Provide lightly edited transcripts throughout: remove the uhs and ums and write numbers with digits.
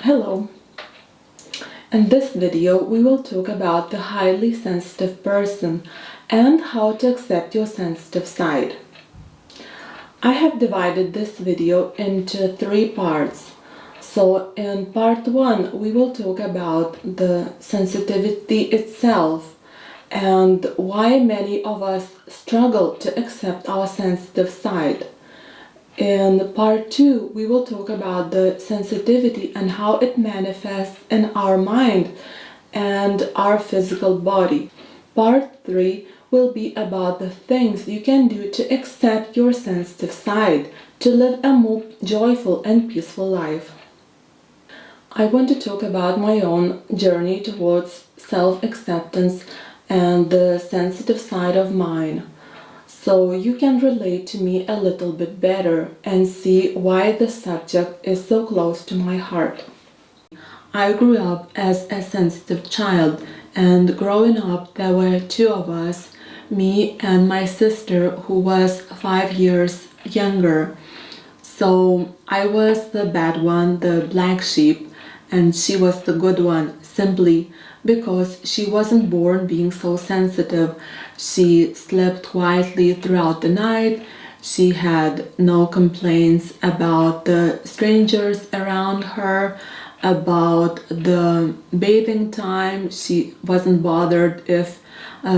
Hello. In this video we will talk about the highly sensitive person and how to accept your sensitive side. I have divided this video into 3 parts. So in part 1 we will talk about the sensitivity itself and why many of us struggle to accept our sensitive side. In part 2, we will talk about the sensitivity and how it manifests in our mind and our physical body. Part 3 will be about the things you can do to accept your sensitive side, to live a more joyful and peaceful life. I want to talk about my own journey towards self-acceptance and the sensitive side of mine, so you can relate to me a little bit better and see why the subject is so close to my heart. I grew up as a sensitive child, and growing up there were 2 of us, me and my sister, who was 5 years younger. So I was the bad one, the black sheep, and she was the good one, simply because she wasn't born being so sensitive. She slept quietly throughout the night. She had no complaints about the strangers around her, about the bathing time. She wasn't bothered if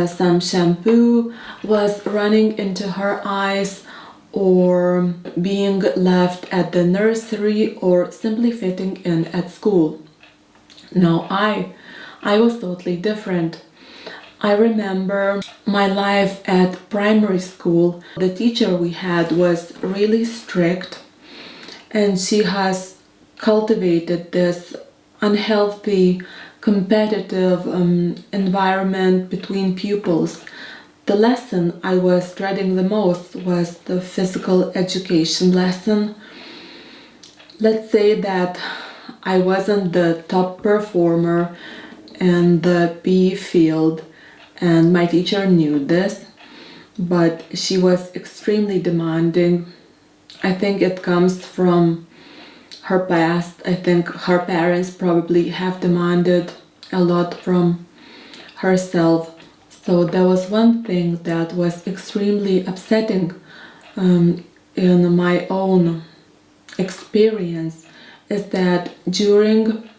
some shampoo was running into her eyes, or being left at the nursery, or simply fitting in at school. No, I was totally different. I remember my life at primary school. The teacher we had was really strict, and she has cultivated this unhealthy, competitive environment between pupils. The lesson I was dreading the most was the physical education lesson. Let's say that I wasn't the top performer in the PE field, and my teacher knew this, but she was extremely demanding. I think it comes from her past. I think her parents probably have demanded a lot from herself. So there was one thing that was extremely upsetting in my own experience, is that during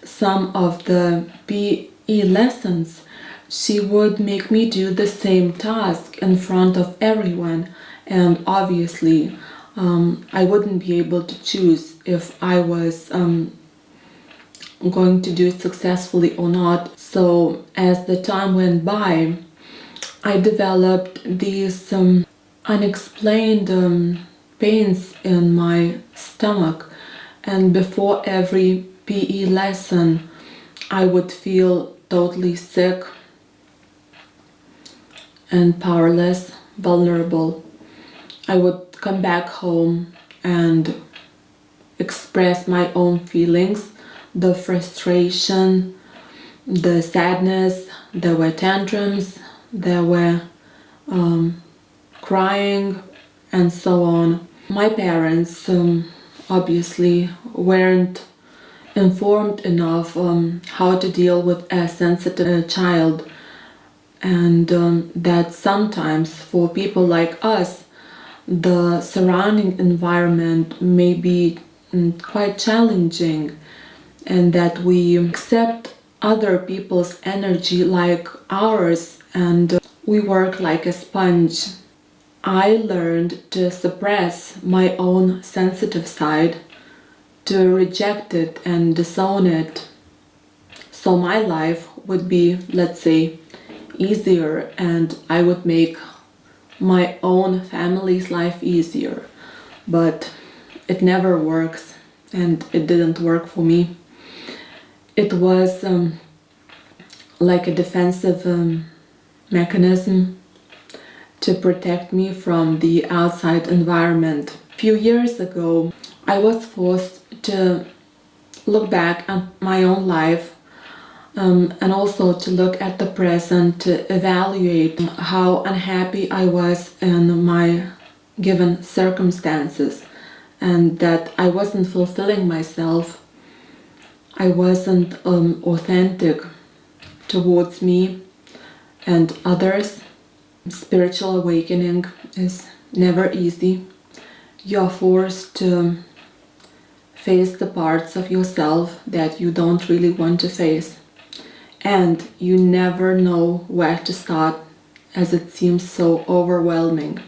some of the PE lessons, she would make me do the same task in front of everyone, and obviously I wouldn't be able to choose if I was going to do it successfully or not. So as the time went by, I developed these unexplained pains in my stomach, and before every PE lesson I would feel totally sick and powerless, vulnerable. I would come back home and express my own feelings, the frustration, the sadness. There were tantrums, there were crying, and so on. My parents obviously weren't informed enough how to deal with a sensitive child, and that sometimes for people like us the surrounding environment may be quite challenging, and that we accept other people's energy like ours, and we work like a sponge. I learned to suppress my own sensitive side, to reject it and disown it, so my life would be, let's say, easier, and I would make my own family's life easier. But it never works, and it didn't work for me. It was like a defensive mechanism to protect me from the outside environment. A few years ago, I was forced to look back at my own life, and also to look at the present, to evaluate how unhappy I was in my given circumstances, and that I wasn't fulfilling myself. I wasn't authentic towards me and others. Spiritual awakening is never easy. You're forced to face the parts of yourself that you don't really want to face. And you never know where to start, as it seems so overwhelming.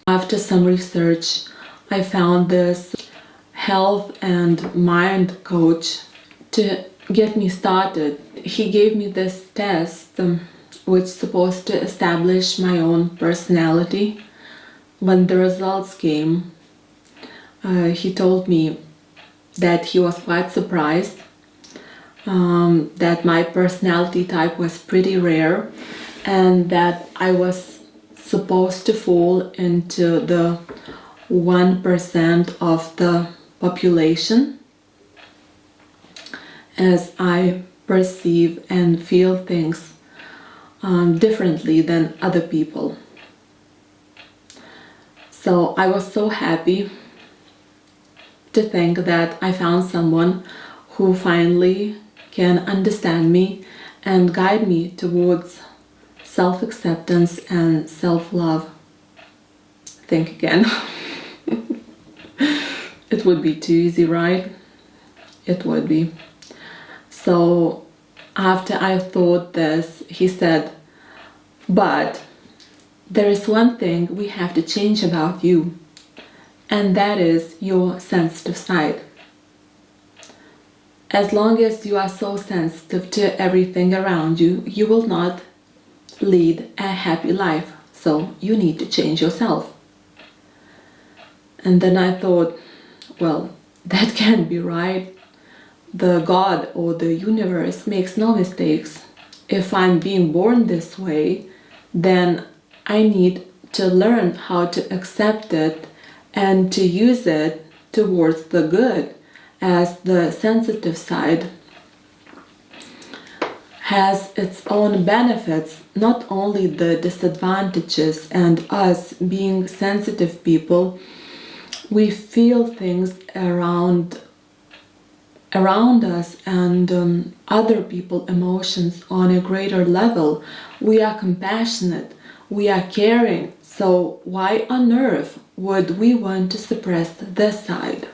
After some research, I found this health and mind coach to get me started. He gave me this test which is supposed to establish my own personality. When the results came, he told me that he was quite surprised that my personality type was pretty rare and that I was supposed to fall into the 1% of the population, as I perceive and feel things differently than other people. So I was so happy to think that I found someone who finally can understand me and guide me towards self-acceptance and self-love. Think again. It would be too easy, right? It would be. So after I thought this, he said, but there is one thing we have to change about you, and that is your sensitive side. As long as you are so sensitive to everything around you, you will not lead a happy life. So you need to change yourself. And then I thought, well, that can't be right. The God or the universe makes no mistakes. If I'm being born this way, then I need to learn how to accept it and to use it towards the good, as the sensitive side has its own benefits, not only the disadvantages. And us being sensitive people, we feel things around us and other people's emotions on a greater level. We are compassionate, we are caring, so why on earth would we want to suppress this side?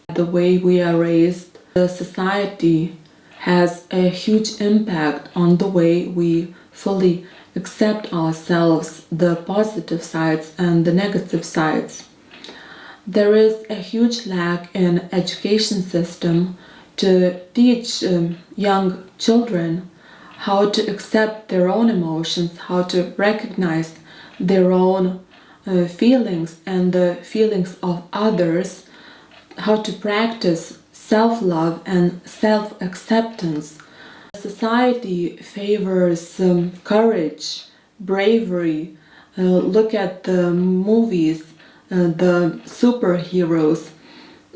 The way we are raised, the society has a huge impact on the way we fully accept ourselves, the positive sides and the negative sides. There is a huge lack in education system to teach young children how to accept their own emotions, how to recognize their own feelings and the feelings of others, how to practice self-love and self-acceptance. Society favors courage, bravery. Look at the movies, the superheroes.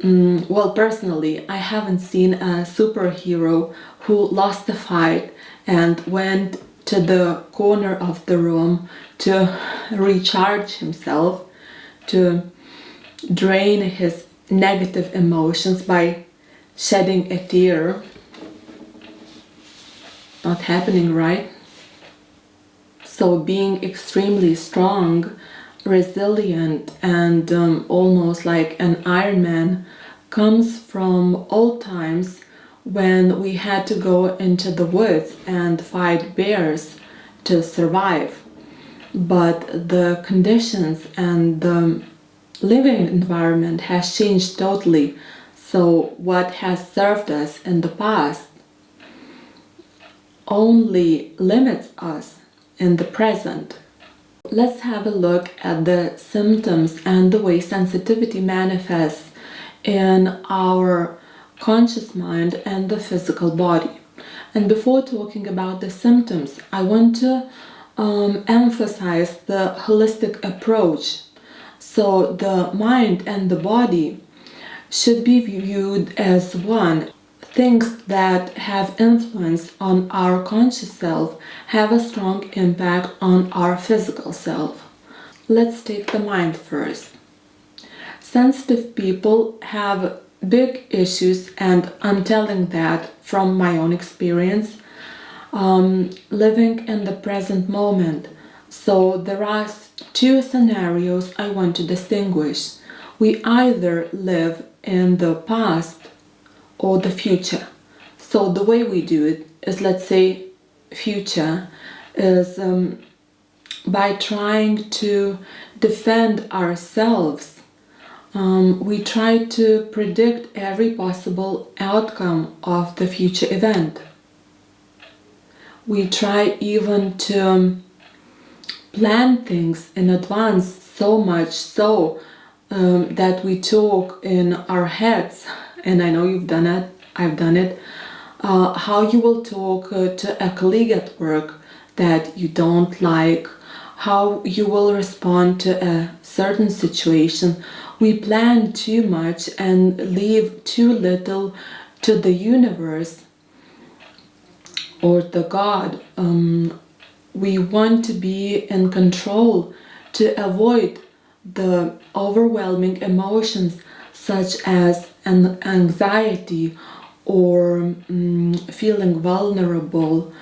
Well, personally, I haven't seen a superhero who lost the fight and went to the corner of the room to recharge himself, to drain his negative emotions by shedding a tear. Not happening, right? So being extremely strong, resilient, and almost like an Iron Man comes from old times when we had to go into the woods and fight bears to survive. But the conditions and the living environment has changed totally. So what has served us in the past only limits us in the present. Let's have a look at the symptoms and the way sensitivity manifests in our conscious mind and the physical body. And before talking about the symptoms, I want to emphasize the holistic approach. So the mind and the body should be viewed as one. Things that have influence on our conscious self have a strong impact on our physical self. Let's take the mind first. Sensitive people have big issues, and I'm telling that from my own experience, living in the present moment. So there are two scenarios I want to distinguish. We either live in the past or the future. So the way we do it is, let's say, future is by trying to defend ourselves. We try to predict every possible outcome of the future event. We try even to plan things in advance, so much so that we talk in our heads. And I know you've done it, I've done it. How you will talk to a colleague at work that you don't like, how you will respond to a certain situation. We plan too much and leave too little to the universe or the God. We want to be in control to avoid the overwhelming emotions such as an anxiety or feeling vulnerable,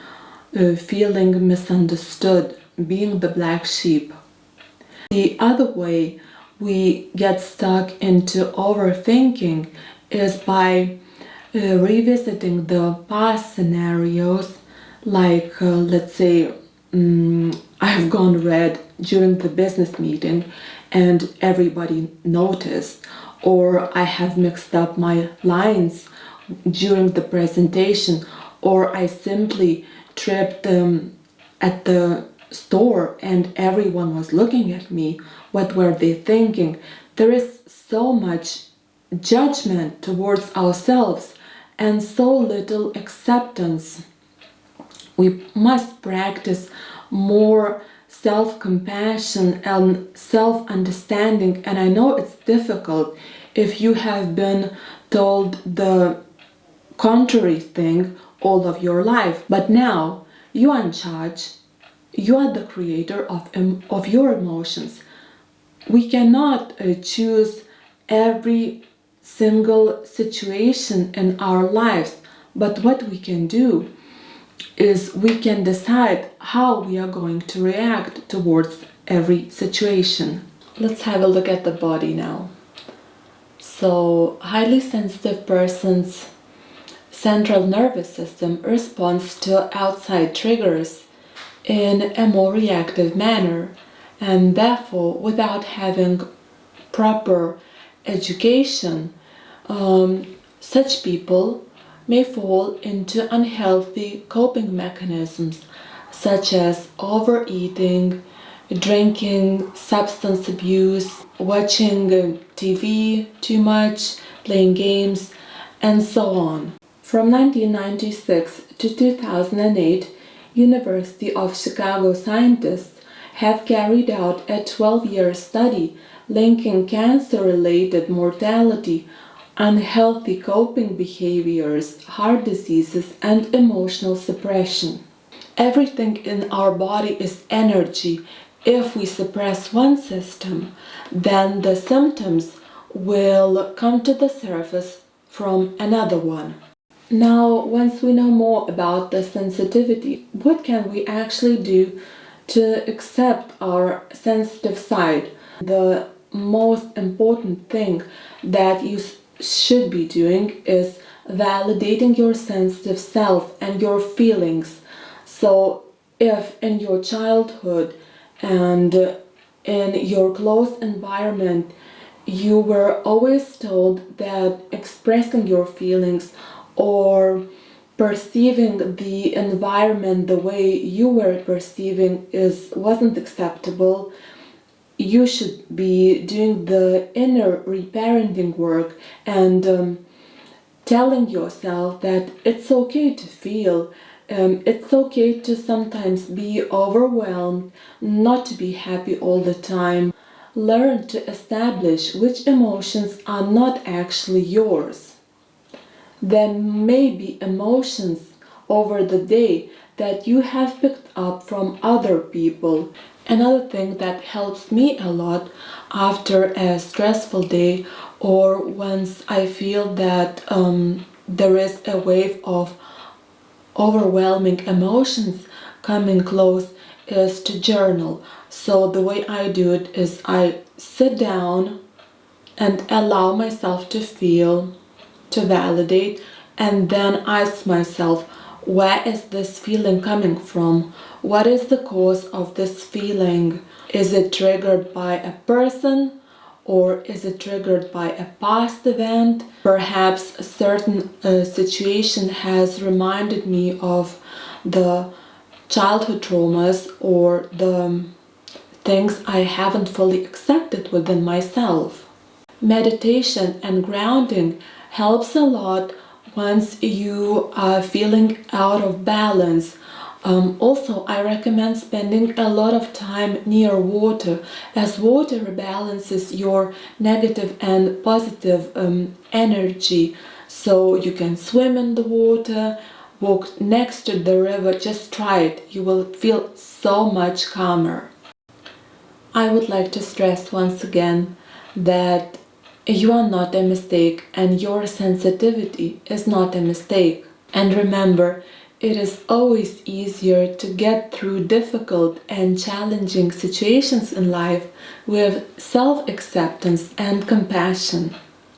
feeling misunderstood, being the black sheep. The other way we get stuck into overthinking is by revisiting the past scenarios, like let's say I've gone red during the business meeting and everybody noticed, or I have mixed up my lines during the presentation, or I simply tripped at the store and everyone was looking at me. What were they thinking? There is so much judgment towards ourselves and so little acceptance. We must practice more self-compassion and self-understanding, and I know it's difficult if you have been told the contrary thing all of your life, but now you are in charge. You are the creator of your emotions. We cannot choose every single situation in our lives, but what we can do is we can decide how we are going to react towards every situation. Let's have a look at the body now. So, highly sensitive person's central nervous system responds to outside triggers in a more reactive manner, and therefore, without having proper education, such people may fall into unhealthy coping mechanisms such as overeating, drinking, substance abuse, watching TV too much, playing games, and so on. From 1996 to 2008, University of Chicago scientists have carried out a 12-year study linking cancer-related mortality, unhealthy coping behaviors, heart diseases, and emotional suppression. Everything in our body is energy. If we suppress one system, then the symptoms will come to the surface from another one. Now, once we know more about the sensitivity, what can we actually do to accept our sensitive side? The most important thing that you should be doing is validating your sensitive self and your feelings. So if in your childhood and in your close environment you were always told that expressing your feelings or perceiving the environment the way you were perceiving wasn't acceptable, you should be doing the inner reparenting work and telling yourself that it's okay to feel, it's okay to sometimes be overwhelmed, not to be happy all the time. Learn to establish which emotions are not actually yours. There may be emotions over the day that you have picked up from other people. Another thing that helps me a lot after a stressful day or once I feel that there is a wave of overwhelming emotions coming close, is to journal. So the way I do it is I sit down and allow myself to feel, to validate, and then ask myself, where is this feeling coming from? What is the cause of this feeling? Is it triggered by a person, or is it triggered by a past event? Perhaps a certain situation has reminded me of the childhood traumas or the things I haven't fully accepted within myself. Meditation and grounding helps a lot once you are feeling out of balance. Also, I recommend spending a lot of time near water, as water rebalances your negative and positive energy. So you can swim in the water, walk next to the river, just try it. You will feel so much calmer. I would like to stress once again that you are not a mistake, and your sensitivity is not a mistake. And remember, it is always easier to get through difficult and challenging situations in life with self-acceptance and compassion.